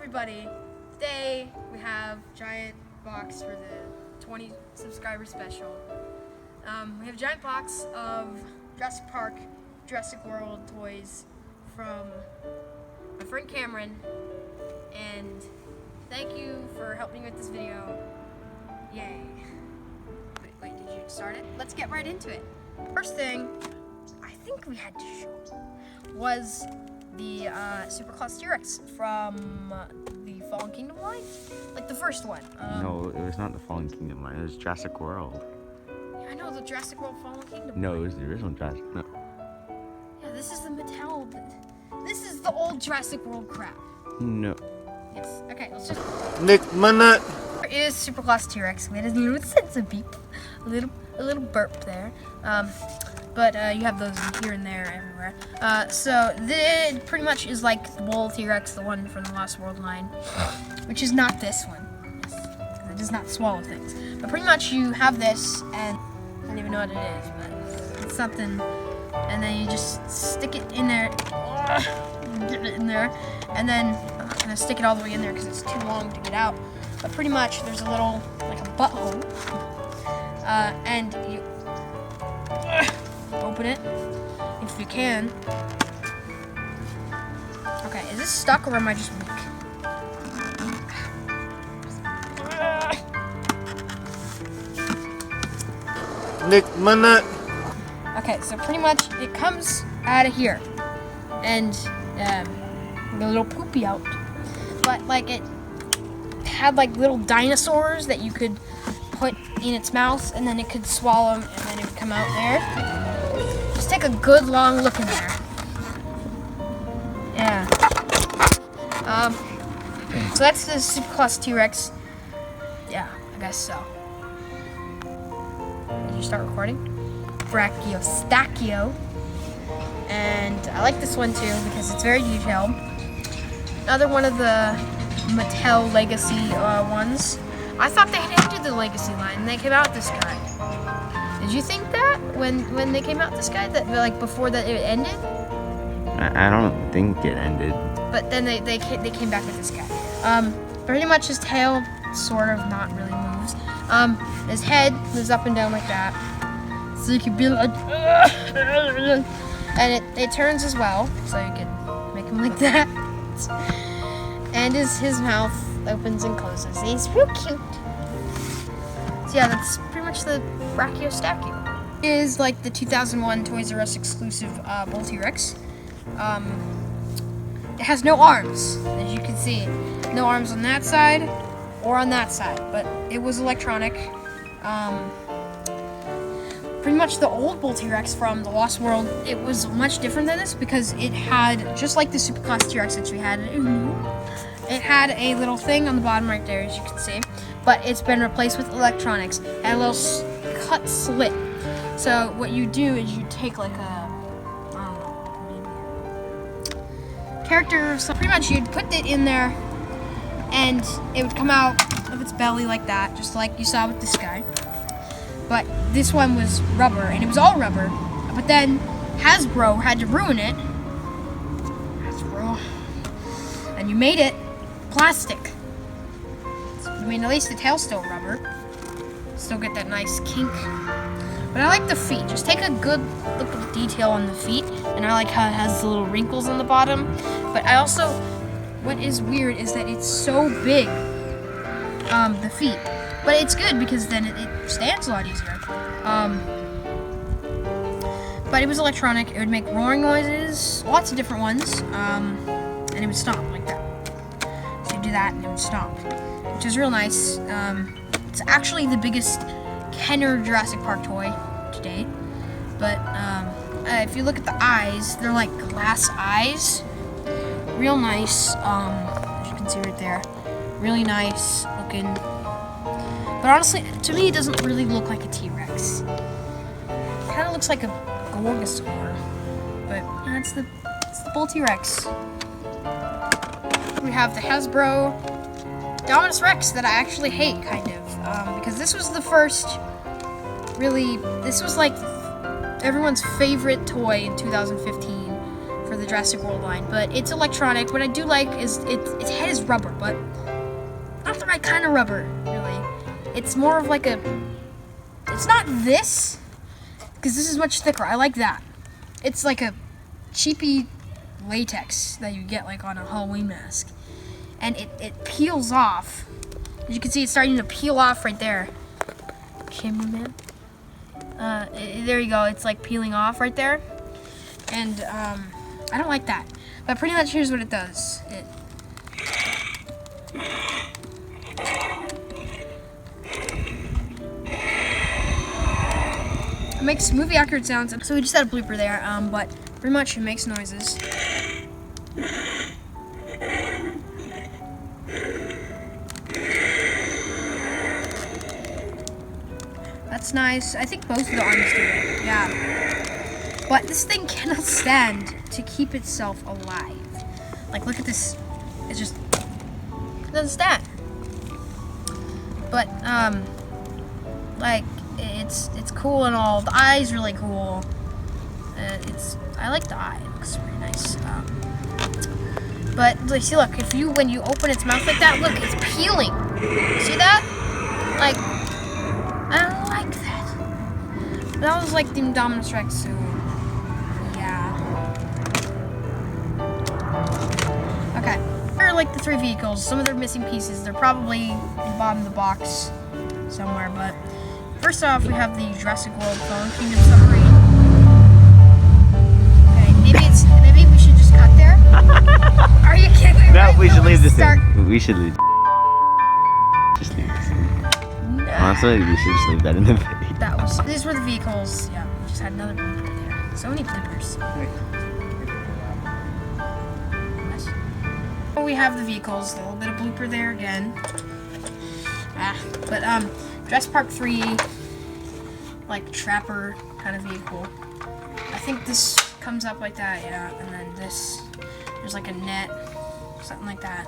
everybody. Today we have giant box for the 20 subscriber special. We have a giant box of Jurassic Park, Jurassic World toys from my friend Cameron, and thank you for helping with this video. Yay. Wait, did you start it? Let's get right into it. First thing I think we had to show was the Superclass T-Rex from the Fallen Kingdom line, like the first one. No, it was not the Fallen Kingdom line. It was Jurassic World. Yeah, I know, the Jurassic World Fallen Kingdom. No, it was the original Jurassic. No. Yeah, this is the Mattel. This is the old Jurassic World crap. No. Yes. Okay, let's just. Nick Minute. There is Superclass T-Rex. We had a little sense of beep, a little burp there. But you have those here and there everywhere. So this pretty much is like the bull T-Rex, the one from the Lost World line, which is not this one. Yes, 'cause it does not swallow things. But pretty much you have this, and I don't even know what it is, but it's something. And then you just stick it in there, get it in there, and then I'm not gonna stick it all the way in there because it's too long to get out. But pretty much there's a little, like a butthole, and you open it if you can. Okay, is this stuck or am I just weak? Nick Minute. Okay, so pretty much it comes out of here, and a little poopy out. But like it had like little dinosaurs that you could put in its mouth, and then it could swallow them, and then it would come out there. Just take a good long look in there. Yeah. So that's the Superclass T-Rex. Yeah, I guess so. Did you start recording? Brachiostachio. And I like this one too because it's very detailed. Another one of the Mattel Legacy ones. I thought they had ended the Legacy line and they came out with this guy. Did you think that when they came out with this guy, that like before that it ended? I don't think it ended. But then they came back with this guy. Pretty much his tail sort of not really moves. His head moves up and down like that. So you can be like, and it turns as well, so you can make him like that. And his mouth opens and closes. He's real cute. So yeah, that's pretty much the Brachiostachio. It is like the 2001 Toys R Us exclusive bull T-Rex. It has no arms, as you can see. No arms on that side or on that side, but it was electronic. Pretty much the old bull T-Rex from the Lost World, it was much different than this because it had, just like the Superclass T-Rex that we had, it had a little thing on the bottom right there, as you can see, but it's been replaced with electronics and a little cut slit. So what you do is you take like a, I don't know, character, so pretty much you'd put it in there and it would come out of its belly like that, just like you saw with this guy. But this one was rubber, and it was all rubber. But then Hasbro had to ruin it. Hasbro. And you made it plastic. I mean, at least the tail's still rubber. Still get that nice kink. But I like the feet. Just take a good look at the detail on the feet. And I like how it has the little wrinkles on the bottom. But I also, what is weird is that it's so big, the feet. But it's good because then it stands a lot easier. But it was electronic. It would make roaring noises, lots of different ones, and it would stop like that. So you do that and it would stop, which is real nice. It's actually the biggest Kenner Jurassic Park toy to date. But if you look at the eyes, they're like glass eyes. Real nice, as you can see right there. Really nice looking. But honestly, to me, it doesn't really look like a T-Rex. It kind of looks like a Gorgosaur. But yeah, it's the bull T-Rex. We have the Hasbro Dominus Rex that I actually hate, kind of, because this was the first. Really, this was like everyone's favorite toy in 2015 for the Jurassic World line, but it's electronic. What I do like is its head is rubber, but not the right kind of rubber, really. It's more of like a, it's not this, because this is much thicker. I like that. It's like a cheapy latex that you get like on a Halloween mask. And it peels off. As you can see, it's starting to peel off right there. Cameraman. There you go. It's like peeling off right there. And I don't like that. But pretty much here's what it does. It makes movie accurate sounds. So we just had a blooper there, but pretty much it makes noises. That's nice. I think both of the arms do it. Yeah. But this thing cannot stand to keep itself alive. Like, look at this. It just doesn't stand. But like it's cool and all. The eye's really cool. I like the eye. It looks pretty nice. But like, see, look. When you open its mouth like that, look, it's peeling. See that? Like, I don't like that. That was like the Indominus Rex, so yeah. Okay. Here are like the three vehicles. Some of their missing pieces. They're probably in the bottom of the box somewhere, but first off, we have the Jurassic World Fallen Kingdom submarine. Okay, maybe we should just cut there. Are you kidding me? No, we should leave this in. We should leave. Just leave this in. No. Honestly, we should just leave that in the video. These were the vehicles. Yeah, we just had another blooper there. So many bloopers. Nice. We have the vehicles. A little bit of blooper there again. But Jurassic Park 3, like trapper kind of vehicle. I think this comes up like that, yeah, and then this, there's like a net, something like that.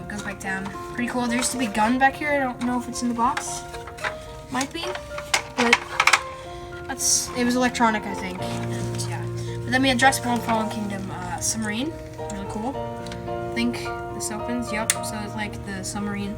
Goes back down. Pretty cool. There used to be a gun back here. I don't know if it's in the box. Might be, but it was electronic, I think. And yeah. But then we had Jurassic World Fallen Kingdom submarine. Really cool. I think this opens. Yep. So it's like the submarine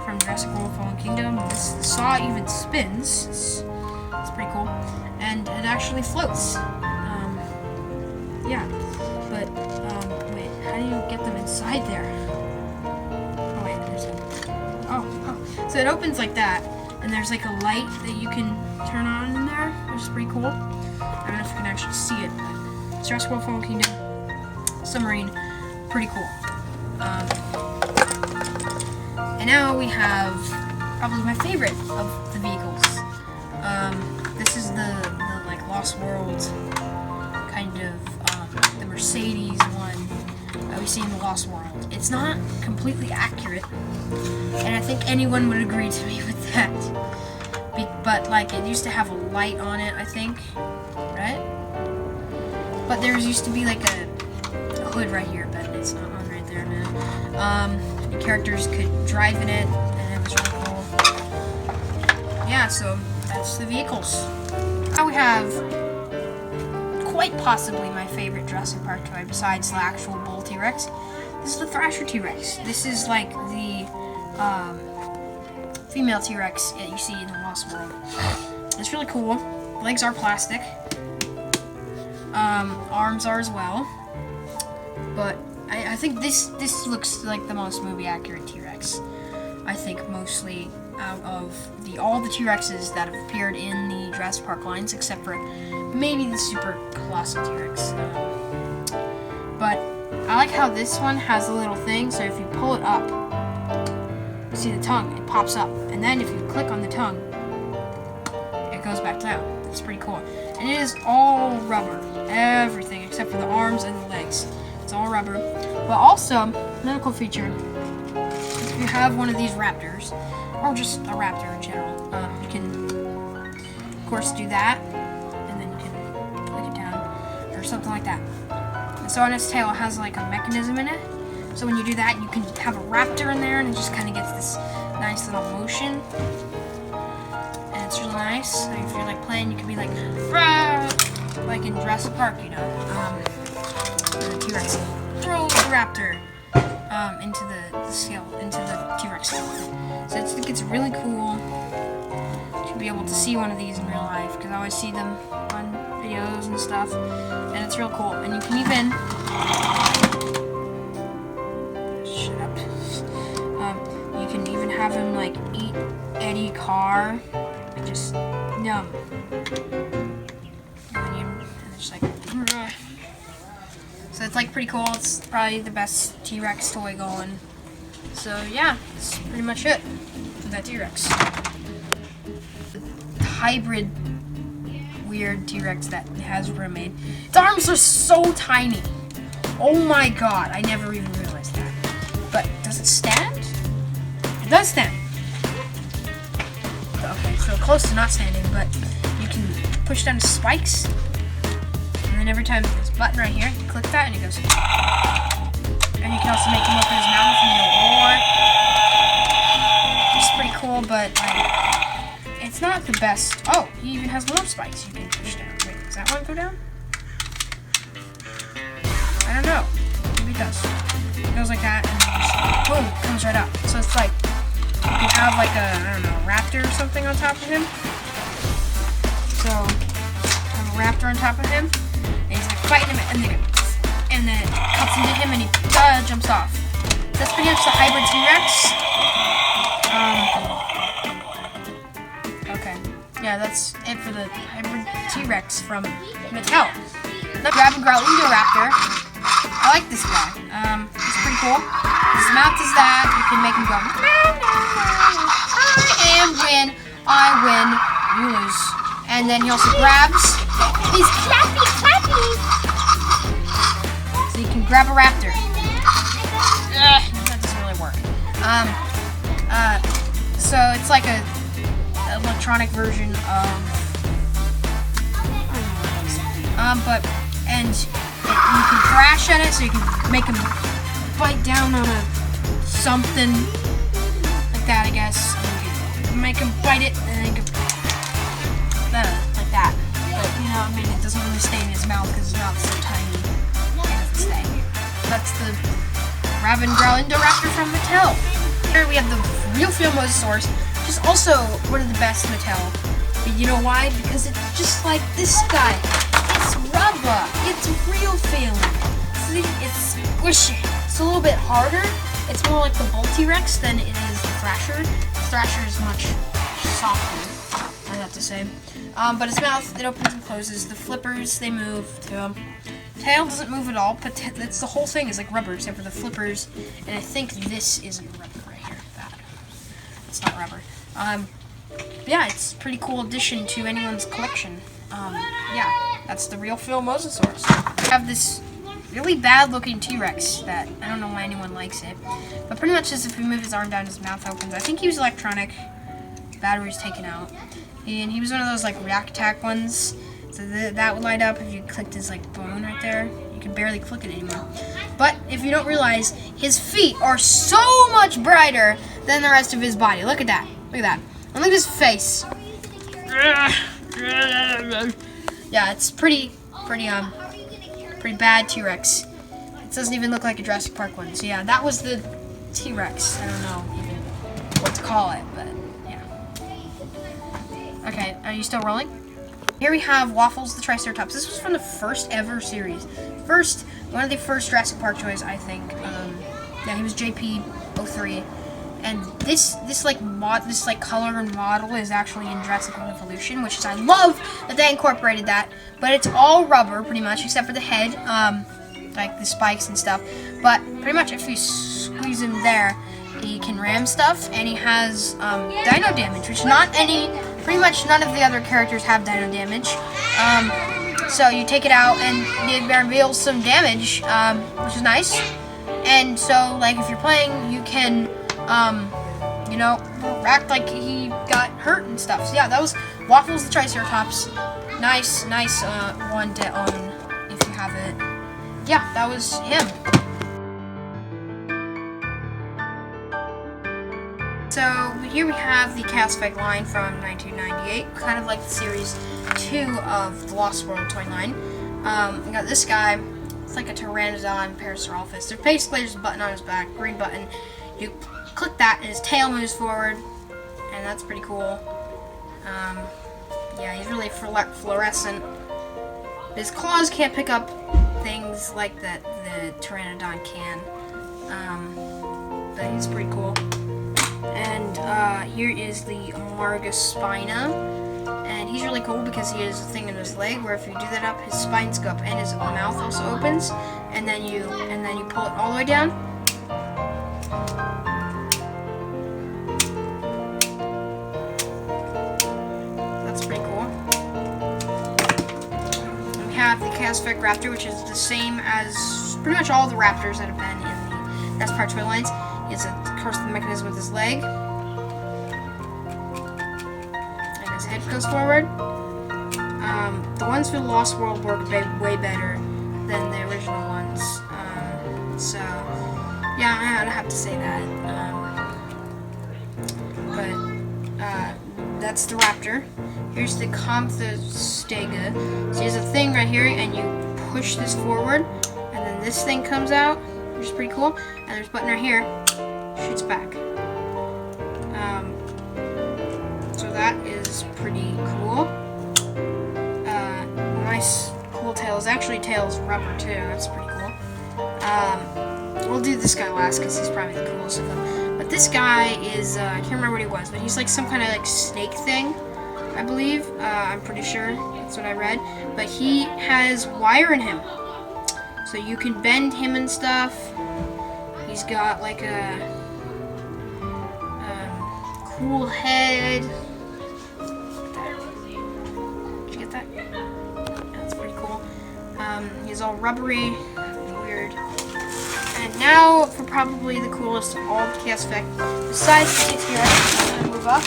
from Jurassic World Fallen Kingdom. The saw even spins. It's pretty cool, and it actually floats. Yeah. But wait, how do you get them inside there? Oh wait, there's a. Oh. So it opens like that. And there's like a light that you can turn on in there, which is pretty cool. I don't know if you can actually see it, but Jurassic World Fallen Kingdom submarine, pretty cool. And now we have probably my favorite of the vehicles. This is the like Lost World kind of the Mercedes one that we see in the Lost World. It's not completely accurate, and I think anyone would agree to me with that. But like, it used to have a light on it, I think, right? But there used to be like a hood right here, but it's not on right there now. The characters could drive in it, and it was really cool. Yeah, so that's the vehicles. Now we have quite possibly my favorite Jurassic Park toy besides the actual bull T-Rex. This is the Thrasher T-Rex. This is like the female T-Rex that you see in the Lost World. It's really cool. Legs are plastic. Arms are as well. But I think this looks like the most movie accurate T-Rex. I think mostly out of all the T-Rexes that have appeared in the Jurassic Park lines, except for maybe the super colossal T-Rex. But I like how this one has a little thing, so if you pull it up, you see the tongue, it pops up. And then if you click on the tongue, it goes back down. It's pretty cool. And it is all rubber. Everything except for the arms and the legs. It's all rubber. But also, another cool feature, if you have one of these raptors, or just a raptor in general, you can, of course, do that. And then you can click it down, or something like that. And so on its tail, it has like a mechanism in it. So when you do that, you can have a raptor in there, and it just kind of gets this nice little motion. And it's really nice. And if you're like playing, you can be like, rah! like in Jurassic Park, you know, the T-Rex throws the raptor into the T-Rex skeleton. So I think it's really cool to be able to see one of these in real life, because I always see them on videos and stuff, and it's real cool. And you can even you can even have him like eat Eddie Carr, just yum. And it's like, so it's like pretty cool. It's probably the best T-Rex toy going. So yeah, that's pretty much it for that T-Rex. Hybrid weird T-Rex that Hasbro made. Its arms are so tiny. Oh my god, I never even realized that. But does it stand? It does stand. Okay, so close to not standing, but you can push down the spikes, and then every time there's a button right here, you click that and it goes. And you can also make him open his mouth and he'll roar. It's pretty cool, but like, it's not the best. Oh, he even has more spikes you can push down. Wait, does that one go down? I don't know. Maybe it does. It goes like that, and then just boom, comes right up. So it's like you can have like a, I don't know, a raptor or something on top of him. So have a raptor on top of him, and he's like fighting him, and then it cuts into him, and he jumps off. That's pretty much the hybrid T-Rex. Okay, yeah, that's it for the hybrid T-Rex from Mattel. The Grab and Growl Indoraptor. I like this guy. He's pretty cool. His mouth is that. You can make him go. I win, you lose. And then he also grabs these clappies. So you can grab a raptor. That doesn't really work. So it's like a electronic version of and you can crash at it, so you can make him bite down on something like that, I guess. You can make him bite it, and then you can like that. But you know, I mean, it doesn't really stay in his mouth because his mouth's so tiny. It doesn't stay. That's the Grab and Growl Indoraptor from Mattel. Here we have the real feel Mosasaurus, which is also one of the best Mattel. But you know why? Because it's just like this guy. It's rubber. It's real feeling. See, it's squishy. It's a little bit harder. It's more like the Bull T-Rex than it is the Thrasher. The Thrasher is much softer, I have to say. But its mouth, it opens and closes. The flippers, they move too. Tail doesn't move at all, but it's the whole thing is like rubber except for the flippers. And I think this isn't rubber right here. That. It's not rubber. Yeah, it's a pretty cool addition to anyone's collection. Yeah, that's the real Phil Mosasaurus. I have this really bad looking T-Rex that I don't know why anyone likes it. But pretty much just if we move his arm down, his mouth opens. I think he was electronic. Battery's taken out. And he was one of those like React Attack ones. So that would light up if you clicked his like bone right there. You can barely click it anymore. But if you don't realize, his feet are so much brighter than the rest of his body. Look at that. Look at that. And look at his face. Yeah, it's pretty bad T-Rex. It doesn't even look like a Jurassic Park one. So yeah, that was the T-Rex. I don't know even what to call it, but yeah. Okay, are you still rolling? Here we have Waffles the Triceratops. This was from the first ever series. One of the first Jurassic Park toys, I think. Yeah, he was JP03. And this color and model is actually in Jurassic World Evolution, which is, I love that they incorporated that. But it's all rubber, pretty much, except for the head, like the spikes and stuff. But pretty much, if you squeeze him there, he can ram stuff, and he has dino damage, which pretty much none of the other characters have dino damage. So you take it out, and it reveals some damage, which is nice. And so, like, if you're playing, you can you know, act like he got hurt and stuff. So yeah, that was Waffles the Triceratops. Nice one to own if you have it. Yeah, that was him. So we here we have the Chaos Effect line from 1998, kind of like the Series 2 of the Lost World toy line. We got this guy. It's like a Pteranodon Parasaurolophus. There's basically just a button on his back, green button. You click that, and his tail moves forward, and that's pretty cool. Yeah, he's really fluorescent. His claws can't pick up things like that the Pteranodon can, but he's pretty cool. And here is the Amargus Spina, and he's really cool because he has a thing in his leg where if you do that up, his spines go up and his mouth also opens, and then you pull it all the way down. That's pretty cool. And we have the Chaos Effect Raptor, which is the same as pretty much all the Raptors that have been in the Jurassic Park toy lines. He has, of course, the mechanism with his leg. And his head goes forward. The ones for the Lost World work way better than the original ones. So, yeah, I'd have to say that. That's the Raptor. Here's the Comphostega. So there's a thing right here, and you push this forward, and then this thing comes out, which is pretty cool. And there's a button right here, shoots back. So that is pretty cool. Nice, cool tails. Actually, tails rubber too. That's pretty cool. We'll do this guy last because he's probably the coolest of them. But this guy is I can't remember what he was, but he's like some kind of like snake thing, I believe. I'm pretty sure that's what I read. But he has wire in him, so you can bend him and stuff. He's got like a cool head. Did you get that? That's pretty cool. He's all rubbery and weird. And now for probably the coolest of all the Chaos Effect, besides the T-Rex, I'm gonna move up.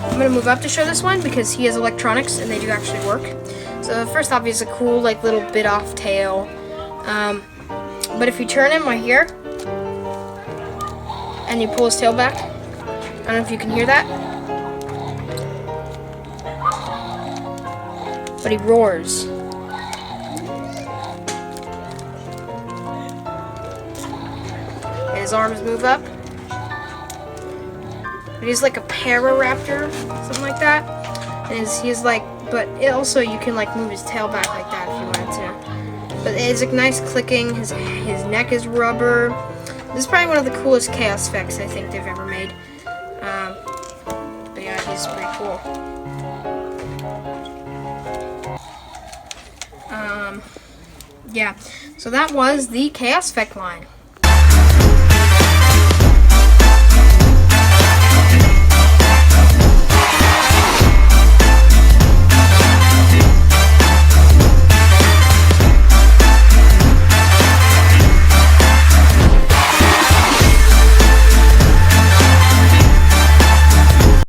I'm gonna move up to show this one because he has electronics and they do actually work. So first off, he's a cool like little bit off tail. But if you turn him right here and you pull his tail back, I don't know if you can hear that, but he roars. And his arms move up. But he's like a Pararaptor, something like that. And he's like, but also you can like move his tail back like that if you wanted to. But it's like nice clicking. His neck is rubber. This is probably one of the coolest Chaos Effects I think they've ever made. But yeah, he's pretty cool. Yeah, so that was the Chaos Effect line.